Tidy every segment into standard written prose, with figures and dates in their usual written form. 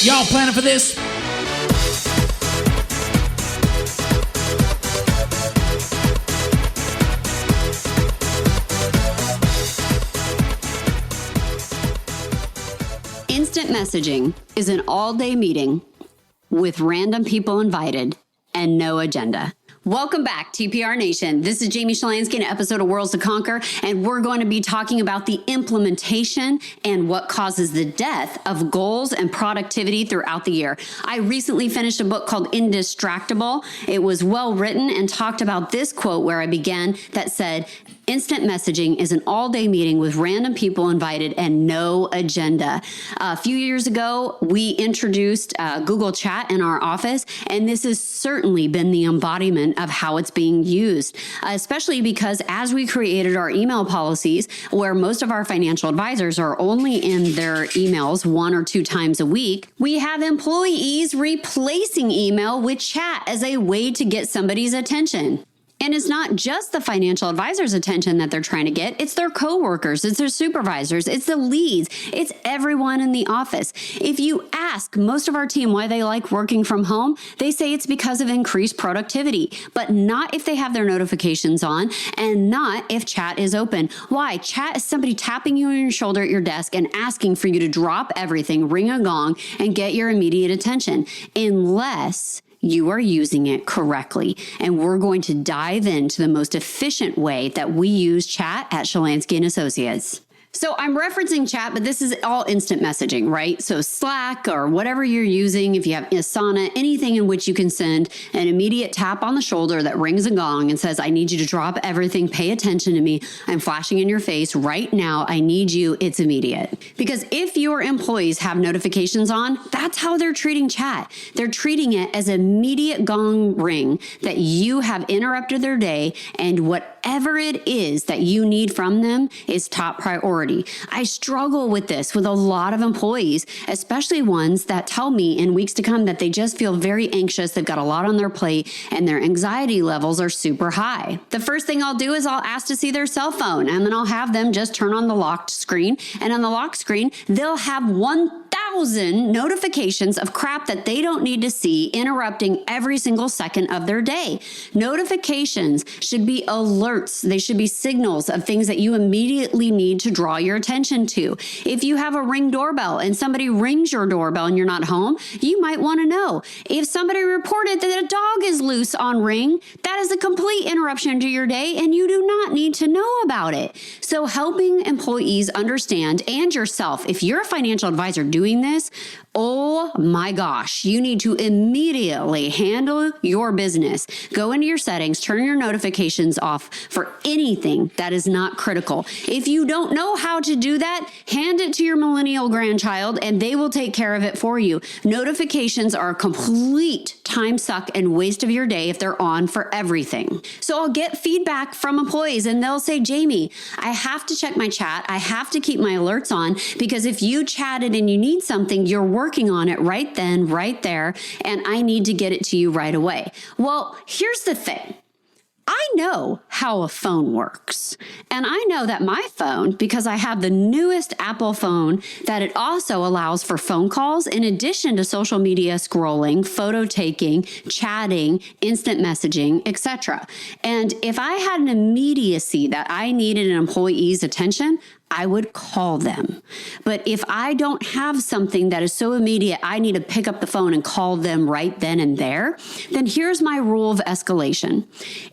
Y'all planning for this? Instant messaging is an all-day meeting with random people invited and no agenda. Welcome back, TPR Nation. This is Jamie Shalansky in an episode of Worlds to Conquer, and we're going to be talking about the implementation and what causes the death of goals and productivity throughout the year. I recently finished a book called Indistractable. It was well written and talked about this quote where I began that said, instant messaging is an all-day meeting with random people invited and no agenda. A few years ago, we introduced Google Chat in our office, and this has certainly been the embodiment of how it's being used, especially because as we created our email policies, where most of our financial advisors are only in their emails 1 or 2 times a week, we have employees replacing email with chat as a way to get somebody's attention. And it's not just the financial advisor's attention that they're trying to get. It's their coworkers, it's their supervisors, it's the leads, it's everyone in the office. If you ask most of our team why they like working from home, they say it's because of increased productivity, but not if they have their notifications on and not if chat is open. Why? Chat is somebody tapping you on your shoulder at your desk and asking for you to drop everything, ring a gong, and get your immediate attention, unless you are using it correctly. And we're going to dive into the most efficient way that we use chat at Shalansky and Associates. So I'm referencing chat, but this is all instant messaging, right? So Slack or whatever you're using, if you have Asana, anything in which you can send an immediate tap on the shoulder that rings a gong and says, I need you to drop everything, pay attention to me. I'm flashing in your face right now. I need you. It's immediate. Because if your employees have notifications on, that's how they're treating chat. They're treating it as an immediate gong ring that you have interrupted their day, and whatever it is that you need from them is top priority. I struggle with this with a lot of employees, especially ones that tell me in weeks to come that they just feel very anxious. They've got a lot on their plate and their anxiety levels are super high. The first thing I'll do is I'll ask to see their cell phone, and then I'll have them just turn on the locked screen. And on the locked screen, they'll have 1,000 notifications of crap that they don't need to see, interrupting every single second of their day. Notifications should be alerts. They should be signals of things that you immediately need to draw your attention to. If you have a Ring doorbell and somebody rings your doorbell and you're not home, you might want to know. If somebody reported that a dog is loose on Ring, that is a complete interruption to your day and you do not need to know about it. So helping employees understand, and yourself, if you're a financial advisor doing this, oh my gosh, you need to immediately handle your business. Go into your settings, turn your notifications off for anything that is not critical. If you don't know how to do that, hand it to your millennial grandchild and they will take care of it for you. Notifications are a complete time suck and waste of your day if they're on for everything. So I'll get feedback from employees and they'll say, Jamie, I have to check my chat. I have to keep my alerts on because if you chatted and you need something, you're working on it right then, right there, and I need to get it to you right away. Well, here's the thing. I know how a phone works. And I know that my phone, because I have the newest Apple phone, that it also allows for phone calls in addition to social media scrolling, photo taking, chatting, instant messaging, etc. And if I had an immediacy that I needed an employee's attention, I would call them. But if I don't have something that is so immediate, I need to pick up the phone and call them right then and there, then here's my rule of escalation.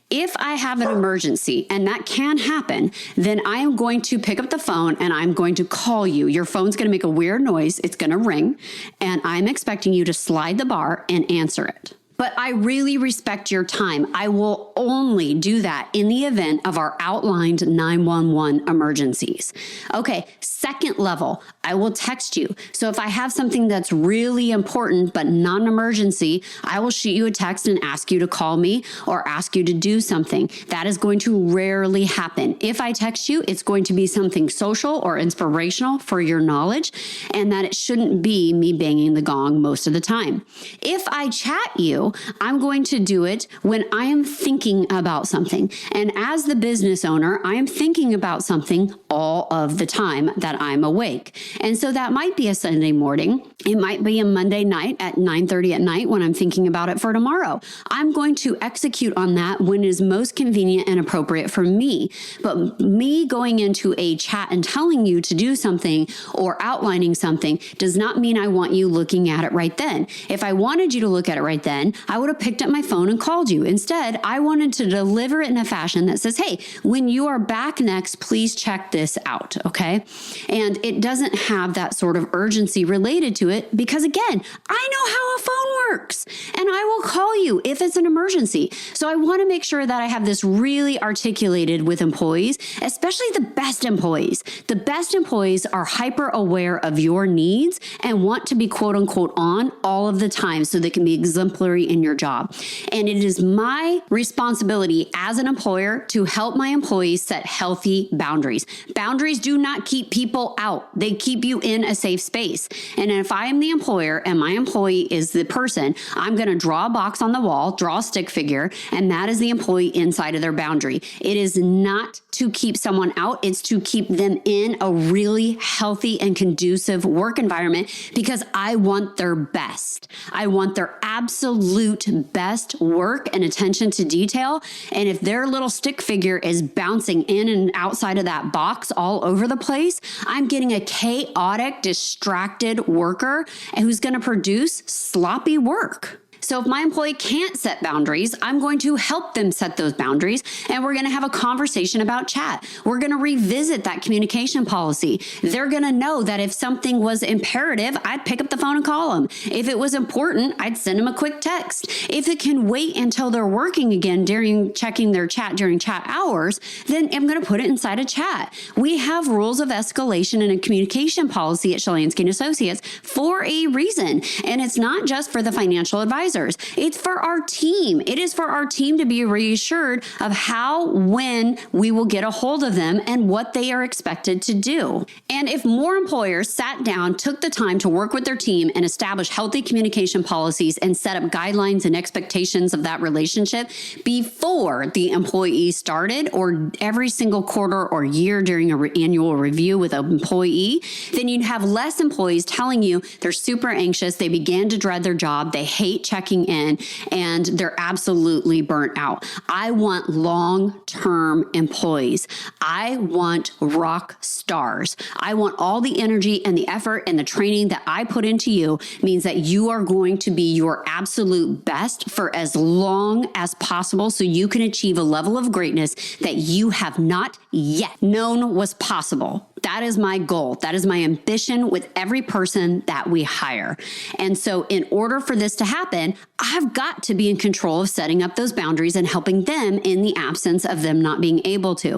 If I have an emergency, and that can happen, then I am going to pick up the phone and I'm going to call you. Your phone's going to make a weird noise. It's going to ring, and I'm expecting you to slide the bar and answer it. But I really respect your time. I will only do that in the event of our outlined 911 emergencies. Okay, second level, I will text you. So if I have something that's really important but not an emergency, I will shoot you a text and ask you to call me or ask you to do something. That is going to rarely happen. If I text you, it's going to be something social or inspirational for your knowledge, and that it shouldn't be me banging the gong most of the time. If I chat you, do, I'm going to do it when I am thinking about something. And as the business owner, I am thinking about something all of the time that I'm awake. And so that might be a Sunday morning. It might be a Monday night at 9:30 at night when I'm thinking about it for tomorrow. I'm going to execute on that when it is most convenient and appropriate for me. But me going into a chat and telling you to do something or outlining something does not mean I want you looking at it right then. If I wanted you to look at it right then, I would have picked up my phone and called you. Instead, I wanted to deliver it in a fashion that says, hey, when you are back next, please check this out, okay? And it doesn't have that sort of urgency related to it because, again, I know how a phone works and I will call you if it's an emergency. So I want to make sure that I have this really articulated with employees, especially the best employees. The best employees are hyper aware of your needs and want to be quote unquote on all of the time so they can be exemplary in your job. And it is my responsibility as an employer to help my employees set healthy boundaries. Boundaries do not keep people out. They keep you in a safe space. And if I am the employer and my employee is the person, I'm going to draw a box on the wall, draw a stick figure, and that is the employee inside of their boundary. It is not to keep someone out. It's to keep them in a really healthy and conducive work environment because I want their best. I want their absolute best work and attention to detail. And if their little stick figure is bouncing in and outside of that box all over the place, I'm getting a chaotic, distracted worker who's going to produce sloppy work. So if my employee can't set boundaries, I'm going to help them set those boundaries, and we're going to have a conversation about chat. We're going to revisit that communication policy. They're going to know that if something was imperative, I'd pick up the phone and call them. If it was important, I'd send them a quick text. If it can wait until they're working again during checking their chat during chat hours, then I'm going to put it inside a chat. We have rules of escalation and a communication policy at Shalansky & Associates for a reason, and it's not just for the financial advisor. It's for our team. It is for our team to be reassured of how, when we will get a hold of them and what they are expected to do. And if more employers sat down, took the time to work with their team and establish healthy communication policies and set up guidelines and expectations of that relationship before the employee started or every single quarter or year during an annual review with an employee, then you'd have less employees telling you they're super anxious, they began to dread their job, they hate checking in, and they're absolutely burnt out. I want long-term employees. I want rock stars. I want all the energy and the effort and the training that I put into you means that you are going to be your absolute best for as long as possible so you can achieve a level of greatness that you have not yet known was possible. That is my goal. That is my ambition with every person that we hire. And so in order for this to happen, I've got to be in control of setting up those boundaries and helping them in the absence of them not being able to.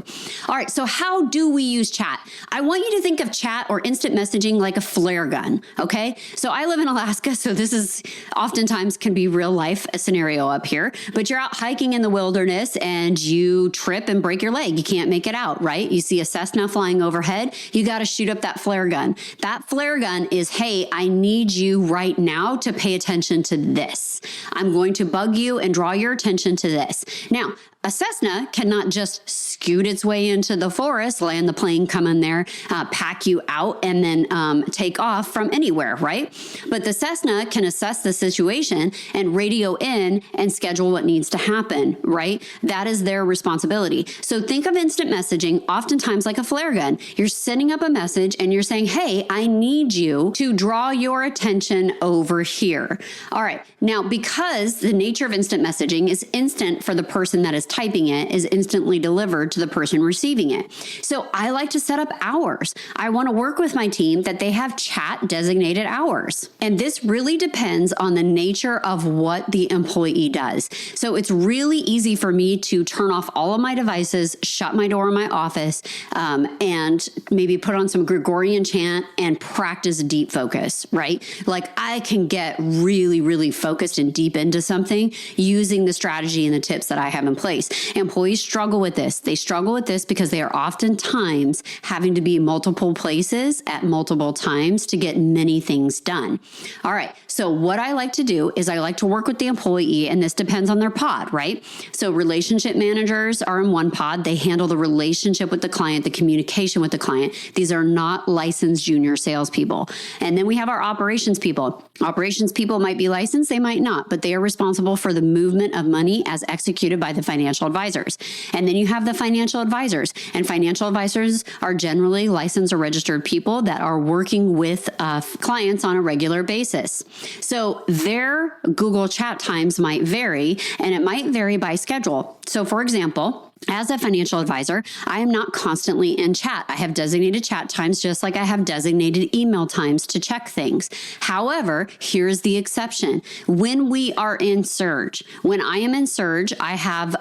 All right, so how do we use chat? I want you to think of chat or instant messaging like a flare gun, okay? So I live in Alaska, so this is oftentimes can be real life a scenario up here, but you're out hiking in the wilderness and you trip and break your leg. You can't make it out, right? You see a Cessna flying overhead. You got to shoot up that flare gun. That flare gun is, hey, I need you right now to pay attention to this. I'm going to bug you and draw your attention to this. Now, a Cessna cannot just scoot its way into the forest, land the plane, come in there, pack you out, and then take off from anywhere, right? But the Cessna can assess the situation and radio in and schedule what needs to happen, right? That is their responsibility. So think of instant messaging oftentimes like a flare gun. You're sending up a message and you're saying, hey, I need you to draw your attention over here. All right. Now, because the nature of instant messaging is instant for the person that is typing it, is instantly delivered to the person receiving it. So I like to set up hours. I want to work with my team that they have chat designated hours. And this really depends on the nature of what the employee does. So it's really easy for me to turn off all of my devices, shut my door in my office, and maybe put on some Gregorian chant and practice deep focus, right? Like I can get really, really focused and deep into something using the strategy and the tips that I have in place. place. Employees struggle with this. They struggle with this because they are oftentimes having to be multiple places at multiple times to get many things done. All right. So what I like to do is I like to work with the employee, and this depends on their pod, right? So relationship managers are in one pod. They handle the relationship with the client, the communication with the client. These are not licensed junior salespeople. And then we have our operations people. Operations people might be licensed, they might not, but they are responsible for the movement of money as executed by the financial advisors. And then you have the financial advisors, and financial advisors are generally licensed or registered people that are working with clients on a regular basis. So their Google chat times might vary, and it might vary by schedule. So for example, as a financial advisor, I am not constantly in chat. I have designated chat times just like I have designated email times to check things. However, here's the exception. When we are in Surge, when I am in Surge, I have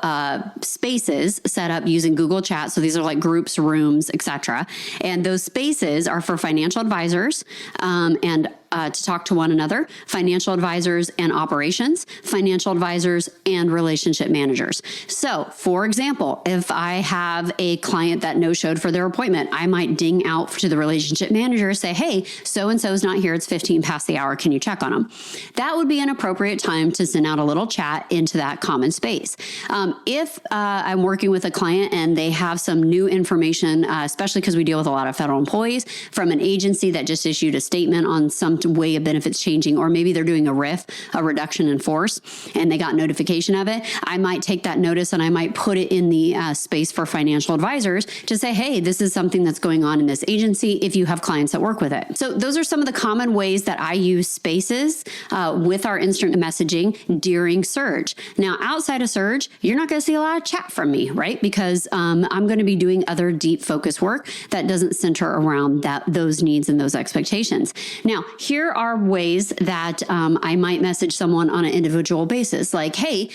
spaces set up using Google Chat. So these are like groups, rooms, etc. And those spaces are for financial advisors and to talk to one another, financial advisors and operations, financial advisors and relationship managers. So, for example, if I have a client that no-showed for their appointment, I might ding out to the relationship manager, say, hey, so-and-so is not here. It's 15 past the hour. Can you check on them? That would be an appropriate time to send out a little chat into that common space. If I'm working with a client and they have some new information, especially because we deal with a lot of federal employees from an agency that just issued a statement on some way of benefits changing, or maybe they're doing a RIF, a reduction in force, and they got notification of it, I might take that notice and I might put it in the space for financial advisors to say, hey, this is something that's going on in this agency if you have clients that work with it. So those are some of the common ways that I use spaces with our instant messaging during Surge. Now, outside of Surge, you're not going to see a lot of chat from me, right? Because I'm going to be doing other deep focus work that doesn't center around those needs and those expectations. Now, here are ways that I might message someone on an individual basis, like, hey,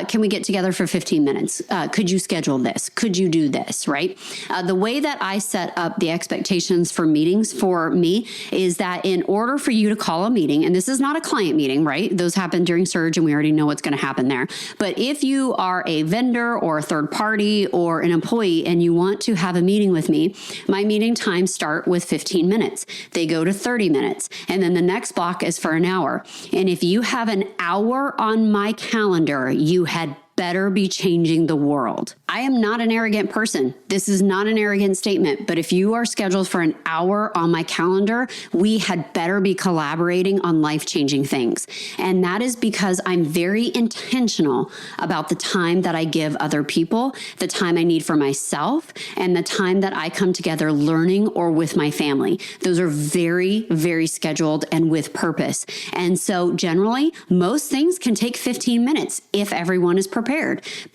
can we get together for 15 minutes? Could you schedule this? Could you do this, right? The way that I set up the expectations for meetings for me is that in order for you to call a meeting, and this is not a client meeting, right? Those happen during Surge and we already know what's going to happen there. But if you are a vendor or a third party or an employee and you want to have a meeting with me, my meeting times start with 15 minutes. They go to 30 minutes. And then the next block is for an hour. And if you have an hour on my calendar, you had better be changing the world. I am not an arrogant person. This is not an arrogant statement, but if you are scheduled for an hour on my calendar, we had better be collaborating on life-changing things. And that is because I'm very intentional about the time that I give other people, the time I need for myself, and the time that I come together learning or with my family. Those are very, very scheduled and with purpose. And so generally, most things can take 15 minutes if everyone is prepared.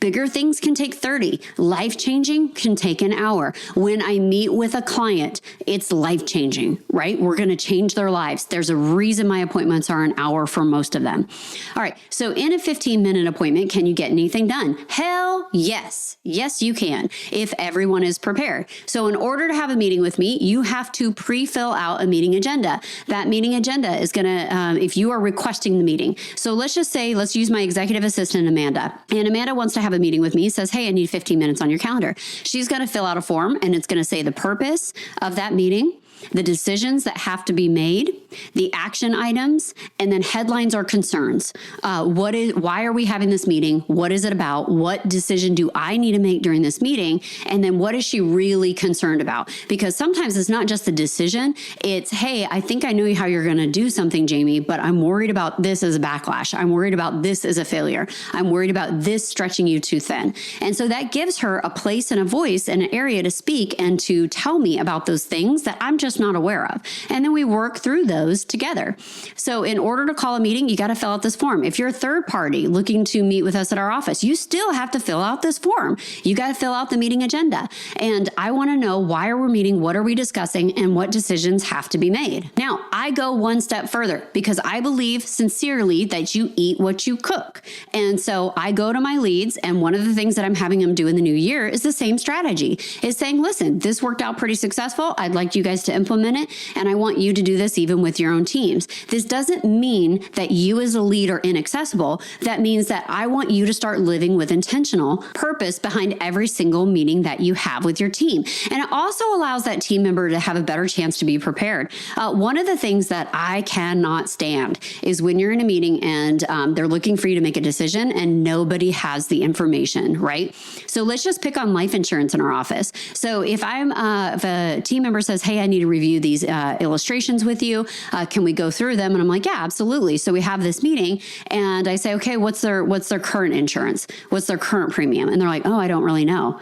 Bigger things can take 30. Life-changing can take an hour. When I meet with a client, it's life-changing, right? We're going to change their lives. There's a reason my appointments are an hour for most of them. All right. So in a 15-minute appointment, can you get anything done? Hell yes. Yes, you can, if everyone is prepared. So in order to have a meeting with me, you have to pre-fill out a meeting agenda. That meeting agenda is going to, if you are requesting the meeting. So let's just say, let's use my executive assistant, Amanda. And Amanda wants to have a meeting with me, says, hey, I need 15 minutes on your calendar. She's going to fill out a form and it's going to say the purpose of that meeting, the decisions that have to be made, the action items, and then headlines or concerns. Why are we having this meeting? What is it about? What decision do I need to make during this meeting? And then what is she really concerned about? Because sometimes it's not just the decision. It's, hey, I think I know how you're going to do something, Jamie, but I'm worried about this as a backlash. I'm worried about this as a failure. I'm worried about this stretching you too thin. And so that gives her a place and a voice and an area to speak and to tell me about those things that I'm just not aware of. And then we work through those together. So in order to call a meeting, you got to fill out this form. If you're a third party looking to meet with us at our office, you still have to fill out this form. You got to fill out the meeting agenda. And I want to know, why are we meeting? What are we discussing? And what decisions have to be made? Now, I go one step further because I believe sincerely that you eat what you cook. And so I go to my leads, and one of the things that I'm having them do in the new year is the same strategy, is saying, listen, this worked out pretty successful. I'd like you guys to implement it. And I want you to do this even with your own teams. This doesn't mean that you as a lead are inaccessible. That means that I want you to start living with intentional purpose behind every single meeting that you have with your team. And it also allows that team member to have a better chance to be prepared. One of the things that I cannot stand is when you're in a meeting and they're looking for you to make a decision and nobody has the information, right? So let's just pick on life insurance in our office. So if a team member says, hey, I need to review these illustrations with you, can we go through them? And I'm like, yeah, absolutely. So we have this meeting and I say, okay, what's their current insurance? What's their current premium? And they're like, oh, I don't really know.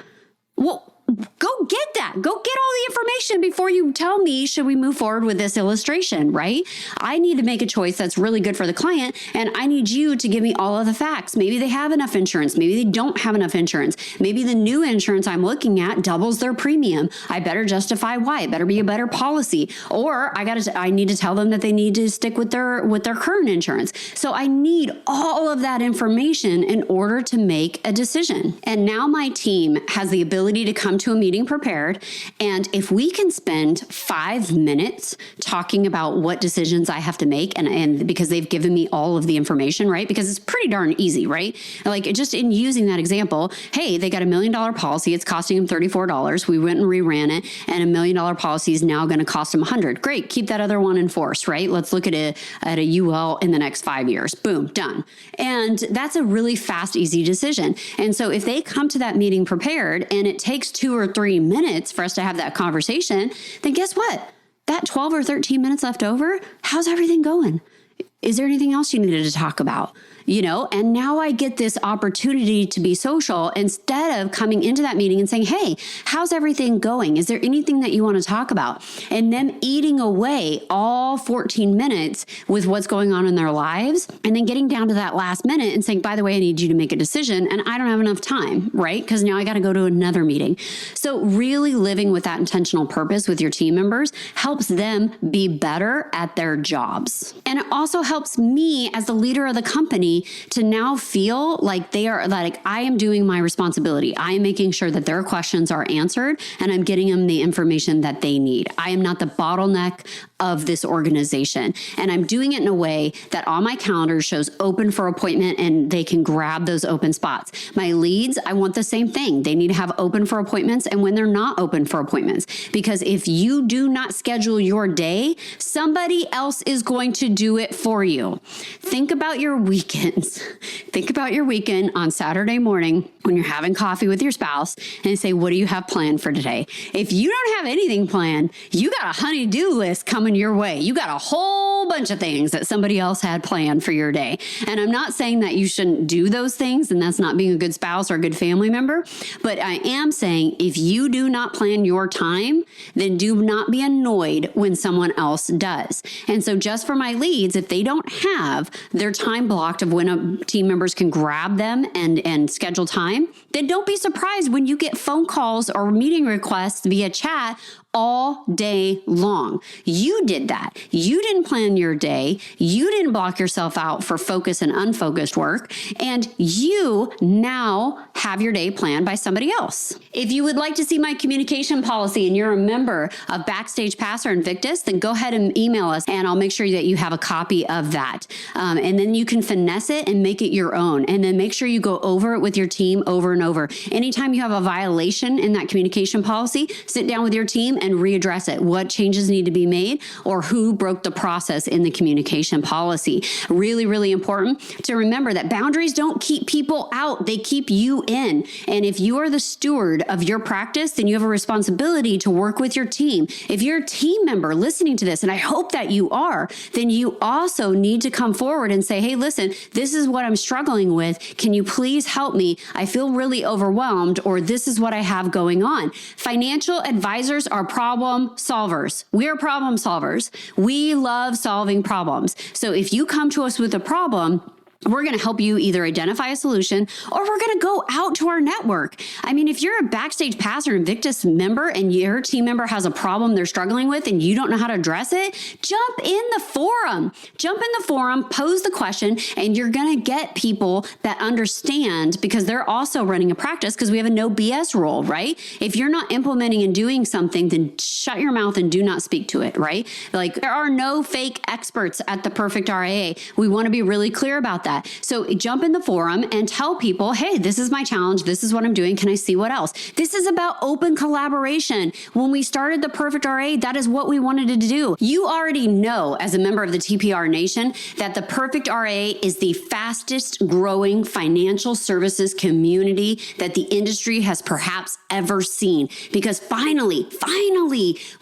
Well, go get that. Go get all the information before you tell me, should we move forward with this illustration, right? I need to make a choice that's really good for the client, and I need you to give me all of the facts. Maybe they have enough insurance. Maybe they don't have enough insurance. Maybe the new insurance I'm looking at doubles their premium. I better justify why. It better be a better policy. Or I need to tell them that they need to stick with their current insurance. So I need all of that information in order to make a decision. And now my team has the ability to come to a meeting prepared. And if we can spend 5 minutes talking about what decisions I have to make, and because they've given me all of the information, right? Because it's pretty darn easy, right? Like just in using that example, hey, they got $1 million policy. It's costing them $34. We went and reran it, and $1 million policy is now going to cost them $100. Great. Keep that other one in force, right? Let's look at a UL in the next 5 years. Boom, done. And that's a really fast, easy decision. And so if they come to that meeting prepared and it takes 2 or 3 minutes for us to have that conversation, then guess what? That 12 or 13 minutes left over, how's everything going? Is there anything else you needed to talk about? And now I get this opportunity to be social instead of coming into that meeting and saying, hey, how's everything going? Is there anything that you want to talk about? And them eating away all 14 minutes with what's going on in their lives, and then getting down to that last minute and saying, by the way, I need you to make a decision, and I don't have enough time, right? Because now I got to go to another meeting. So really living with that intentional purpose with your team members helps them be better at their jobs. And it also helps me as the leader of the company to now feel like I am doing my responsibility. I am making sure that their questions are answered and I'm getting them the information that they need. I am not the bottleneck of this organization. And I'm doing it in a way that on my calendar shows open for appointment and they can grab those open spots. My leads, I want the same thing. They need to have open for appointments and when they're not open for appointments. Because if you do not schedule your day, somebody else is going to do it for you. Think about your weekends. Think about your weekend on Saturday morning when you're having coffee with your spouse and say, what do you have planned for today? If you don't have anything planned, you got a honey-do list coming your way. You got a whole bunch of things that somebody else had planned for your day. And I'm not saying that you shouldn't do those things and that's not being a good spouse or a good family member, but I am saying if you do not plan your time, then do not be annoyed when someone else does. And so just for my leads, if they don't have their time blocked of when team members can grab them and schedule time, then don't be surprised when you get phone calls or meeting requests via chat all day long. You did that. You didn't plan your day. You didn't block yourself out for focus and unfocused work. And you now have your day planned by somebody else. If you would like to see my communication policy and you're a member of Backstage Pass or Invictus, then go ahead and email us and I'll make sure that you have a copy of that. And then you can finesse it and make it your own. And then make sure you go over it with your team over and over. Anytime you have a violation in that communication policy, sit down with your team and readdress it. What changes need to be made or who broke the process in the communication policy. Really, really important to remember that boundaries don't keep people out. They keep you in. And if you are the steward of your practice, then you have a responsibility to work with your team. If you're a team member listening to this, and I hope that you are, then you also need to come forward and say, hey, listen, this is what I'm struggling with. Can you please help me? I feel really overwhelmed, or this is what I have going on. Financial advisors are problem solvers. We are problem solvers. We love solving problems. So if you come to us with a problem, We're going to help you either identify a solution or we're going to go out to our network. I mean, if you're a Backstage Pass or Invictus member and your team member has a problem they're struggling with and you don't know how to address it, jump in the forum. Jump in the forum, pose the question, and you're going to get people that understand because they're also running a practice because we have a no BS rule, right? If you're not implementing and doing something, then shut your mouth and do not speak to it, right? Like there are no fake experts at the Perfect RIA. We want to be really clear about that. So jump in the forum and tell people, hey, this is my challenge. This is what I'm doing. Can I see what else? This is about open collaboration. When we started the Perfect RIA, that is what we wanted to do. You already know as a member of the TPR Nation that the Perfect RIA is the fastest growing financial services community that the industry has perhaps ever seen. Because finally,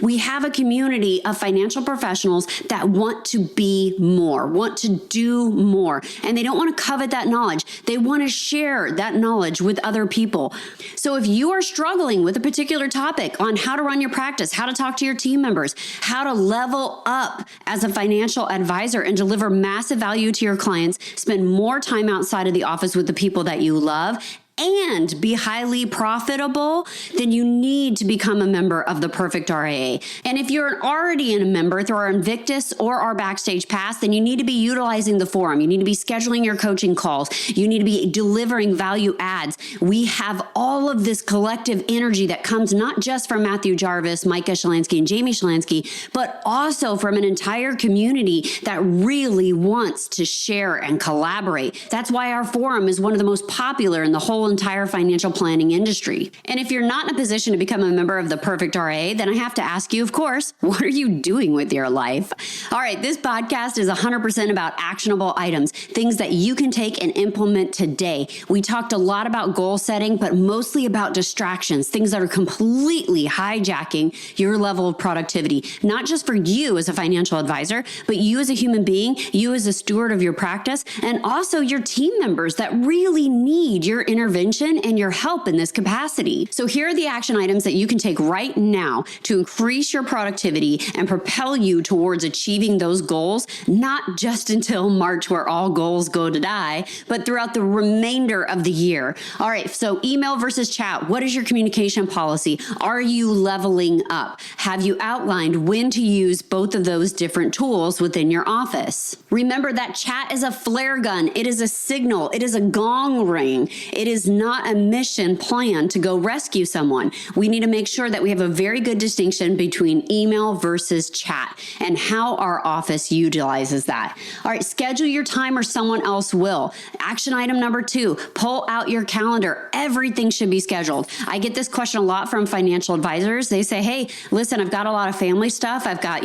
we have a community of financial professionals that want to be more, want to do more. And they don't want to covet that knowledge. They want to share that knowledge with other people. So if you are struggling with a particular topic on how to run your practice, how to talk to your team members, how to level up as a financial advisor and deliver massive value to your clients, spend more time outside of the office with the people that you love, and be highly profitable, then you need to become a member of the Perfect RIA. And if you're already a member through our Invictus or our Backstage Pass, then you need to be utilizing the forum. You need to be scheduling your coaching calls. You need to be delivering value adds. We have all of this collective energy that comes not just from Matthew Jarvis, Micah Shalansky, and Jamie Shalansky, but also from an entire community that really wants to share and collaborate. That's why our forum is one of the most popular in the whole entire financial planning industry. And if you're not in a position to become a member of the Perfect RIA, then I have to ask you, of course, what are you doing with your life? All right, this podcast is 100% about actionable items, things that you can take and implement today. We talked a lot about goal setting, but mostly about distractions, things that are completely hijacking your level of productivity, not just for you as a financial advisor, but you as a human being, you as a steward of your practice, and also your team members that really need your intervention and your help in this capacity. So here are the action items that you can take right now to increase your productivity and propel you towards achieving those goals, not just until March where all goals go to die, but throughout the remainder of the year. All right, so email versus chat. What is your communication policy? Are you leveling up? Have you outlined when to use both of those different tools within your office? Remember that chat is a flare gun. It is a signal. It is a gong ring. It is not a mission plan to go rescue someone. We need to make sure that we have a very good distinction between email versus chat and how our office utilizes that. All right, schedule your time or someone else will. Action item number 2, pull out your calendar. Everything should be scheduled. I get this question a lot from financial advisors. They say, hey, listen, I've got a lot of family stuff. I've got,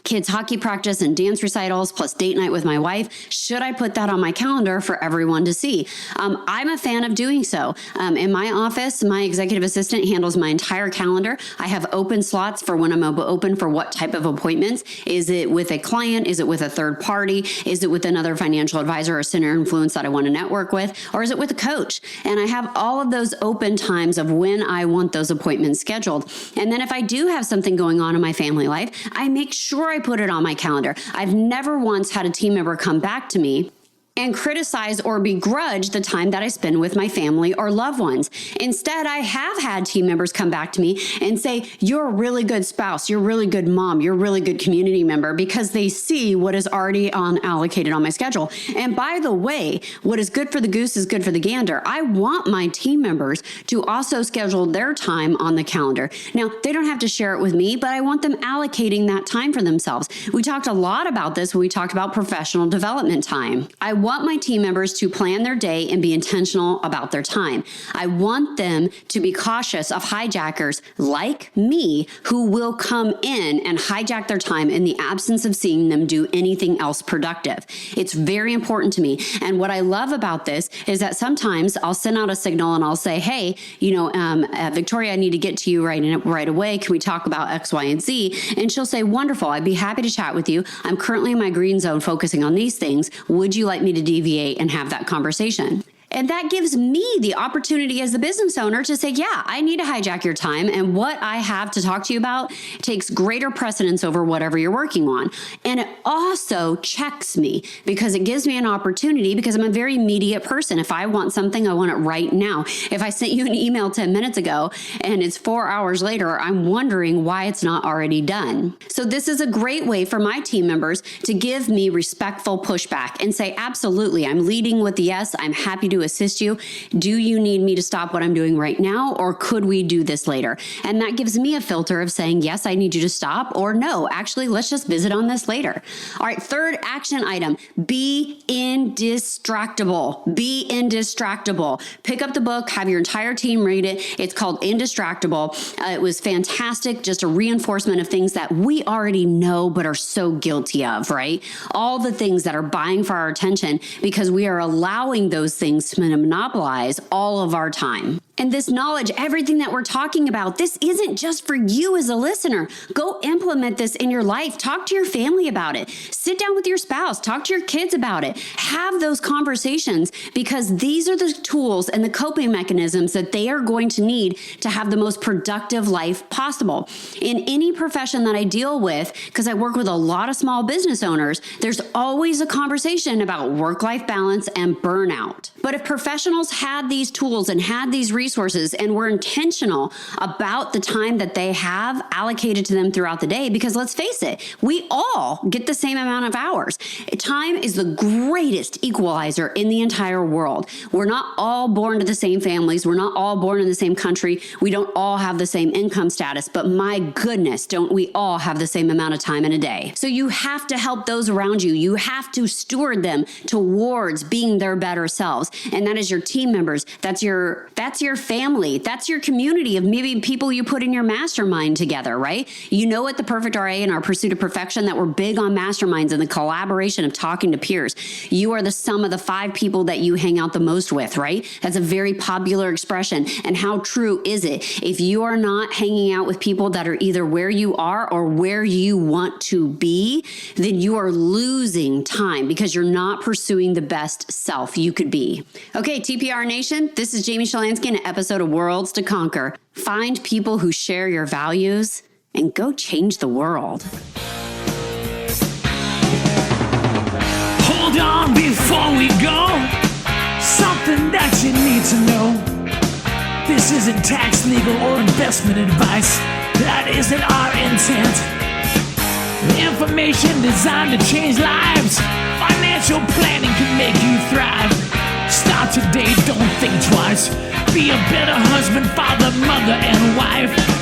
kids hockey practice and dance recitals plus date night with my wife. Should I put that on my calendar for everyone to see? I'm a fan of doing so. In my office, my executive assistant handles my entire calendar. I have open slots for when I'm open for what type of appointments. Is it with a client? Is it with a third party? Is it with another financial advisor or center influence that I want to network with? Or is it with a coach? And I have all of those open times of when I want those appointments scheduled. And then if I do have something going on in my family life, I make sure I put it on my calendar. I've never once had a team member come back to me and criticize or begrudge the time that I spend with my family or loved ones. Instead, I have had team members come back to me and say, you're a really good spouse, you're a really good mom, you're a really good community member, because they see what is already allocated on my schedule. And by the way, what is good for the goose is good for the gander. I want my team members to also schedule their time on the calendar. Now, they don't have to share it with me, but I want them allocating that time for themselves. We talked a lot about this when we talked about professional development time. I want my team members to plan their day and be intentional about their time. I want them to be cautious of hijackers like me who will come in and hijack their time in the absence of seeing them do anything else productive. It's very important to me. And what I love about this is that sometimes I'll send out a signal and I'll say, hey, Victoria, I need to get to you right away. Can we talk about X, Y, and Z? And she'll say, wonderful. I'd be happy to chat with you. I'm currently in my green zone focusing on these things. Would you like me to deviate and have that conversation? And that gives me the opportunity as a business owner to say, yeah, I need to hijack your time. And what I have to talk to you about takes greater precedence over whatever you're working on. And it also checks me because it gives me an opportunity because I'm a very immediate person. If I want something, I want it right now. If I sent you an email 10 minutes ago and it's 4 hours later, I'm wondering why it's not already done. So this is a great way for my team members to give me respectful pushback and say, absolutely, I'm leading with the yes. I'm happy to assist you. Do you need me to stop what I'm doing right now, or could we do this later? And that gives me a filter of saying, yes, I need you to stop, or no, actually, let's just visit on this later. All right, third action item, be indistractable. Be indistractable. Pick up the book, have your entire team read it. It's called Indistractable. It was fantastic, just a reinforcement of things that we already know but are so guilty of, right? All the things that are vying for our attention because we are allowing those things to monopolize all of our time. And this knowledge, everything that we're talking about, this isn't just for you as a listener. Go implement this in your life. Talk to your family about it. Sit down with your spouse. Talk to your kids about it. Have those conversations because these are the tools and the coping mechanisms that they are going to need to have the most productive life possible. In any profession that I deal with, because I work with a lot of small business owners, there's always a conversation about work-life balance and burnout. But if professionals had these tools and had these resources and were intentional about the time that they have allocated to them throughout the day, because let's face it, we all get the same amount of hours. Time is the greatest equalizer in the entire world. We're not all born to the same families. We're not all born in the same country. We don't all have the same income status, but my goodness, don't we all have the same amount of time in a day? So you have to help those around you. You have to steward them towards being their better selves. And that is your team members. That's your family. That's your community of maybe people you put in your mastermind together, right? You know, at the Perfect RA in our Pursuit of Perfection that we're big on masterminds and the collaboration of talking to peers. You are the sum of the 5 people that you hang out the most with, right? That's a very popular expression. And how true is it? If you are not hanging out with people that are either where you are or where you want to be, then you are losing time because you're not pursuing the best self you could be. Okay, TPR Nation, this is Jamie Shalansky in an episode of Worlds to Conquer. Find people who share your values and go change the world. Hold on before we go. Something that you need to know. This isn't tax, legal, or investment advice. That isn't our intent. Information designed to change lives. Financial planning can make you thrive. Start today, don't think twice. Be a better husband, father, mother, and wife.